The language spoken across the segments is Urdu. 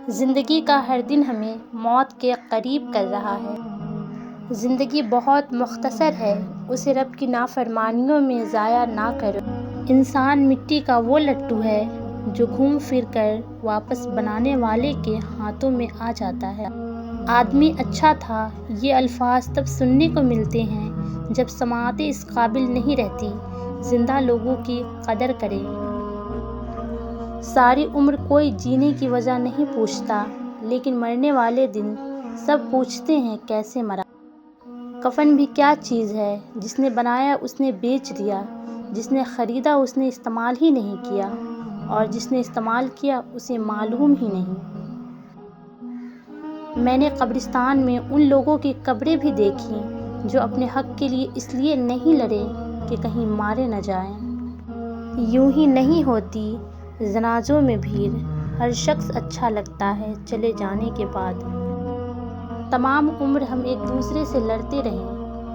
زندگی کا ہر دن ہمیں موت کے قریب کر رہا ہے۔ زندگی بہت مختصر ہے، اسے رب کی نافرمانیوں میں ضائع نہ کرو۔ انسان مٹی کا وہ لٹو ہے جو گھوم پھر کر واپس بنانے والے کے ہاتھوں میں آ جاتا ہے۔ آدمی اچھا تھا، یہ الفاظ تب سننے کو ملتے ہیں جب سماعتیں اس قابل نہیں رہتی زندہ لوگوں کی قدر کریں۔ ساری عمر کوئی جینے کی وجہ نہیں پوچھتا، لیکن مرنے والے دن سب پوچھتے ہیں کیسے مرا۔ کفن بھی کیا چیز ہے، جس نے بنایا اس نے بیچ دیا، جس نے خریدا اس نے استعمال ہی نہیں کیا، اور جس نے استعمال کیا اسے معلوم ہی نہیں۔ میں نے قبرستان میں ان لوگوں کی قبریں بھی دیکھیں جو اپنے حق کے لیے اس لیے نہیں لڑے کہ کہیں مارے نہ جائیں۔ یوں ہی نہیں ہوتی جنازوں میں بھیڑ، ہر شخص اچھا لگتا ہے چلے جانے کے بعد۔ تمام عمر ہم ایک دوسرے سے لڑتے رہے،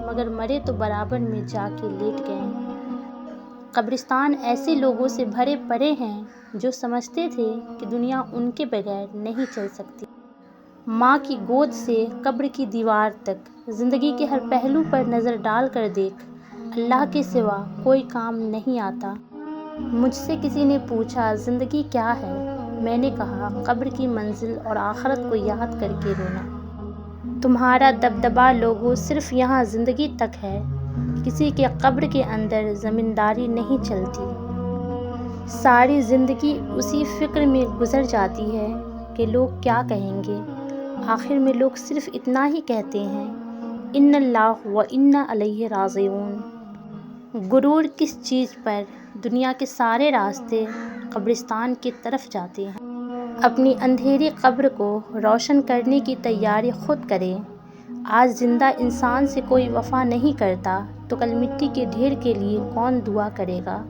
مگر مرے تو برابر میں جا کے لیٹ گئے۔ قبرستان ایسے لوگوں سے بھرے پڑے ہیں جو سمجھتے تھے کہ دنیا ان کے بغیر نہیں چل سکتی۔ ماں کی گود سے قبر کی دیوار تک، زندگی کے ہر پہلو پر نظر ڈال کر دیکھ، اللہ کے سوا کوئی کام نہیں آتا۔ مجھ سے کسی نے پوچھا زندگی کیا ہے؟ میں نے کہا قبر کی منزل اور آخرت کو یاد کر کے رونا۔ تمہارا دبدبا لوگوں صرف یہاں زندگی تک ہے، کسی کے قبر کے اندر زمینداری نہیں چلتی۔ ساری زندگی اسی فکر میں گزر جاتی ہے کہ لوگ کیا کہیں گے۔ آخر میں لوگ صرف اتنا ہی کہتے ہیں، اِنَّ اللَّهَ وَإِنَّا إِلَيْهِ رَاجِعُونَ۔ غرور کس چیز پر؟ دنیا کے سارے راستے قبرستان کی طرف جاتے ہیں۔ اپنی اندھیری قبر کو روشن کرنے کی تیاری خود کریں۔ آج زندہ انسان سے کوئی وفا نہیں کرتا تو کل مٹی کے ڈھیر کے لیے کون دعا کرے گا؟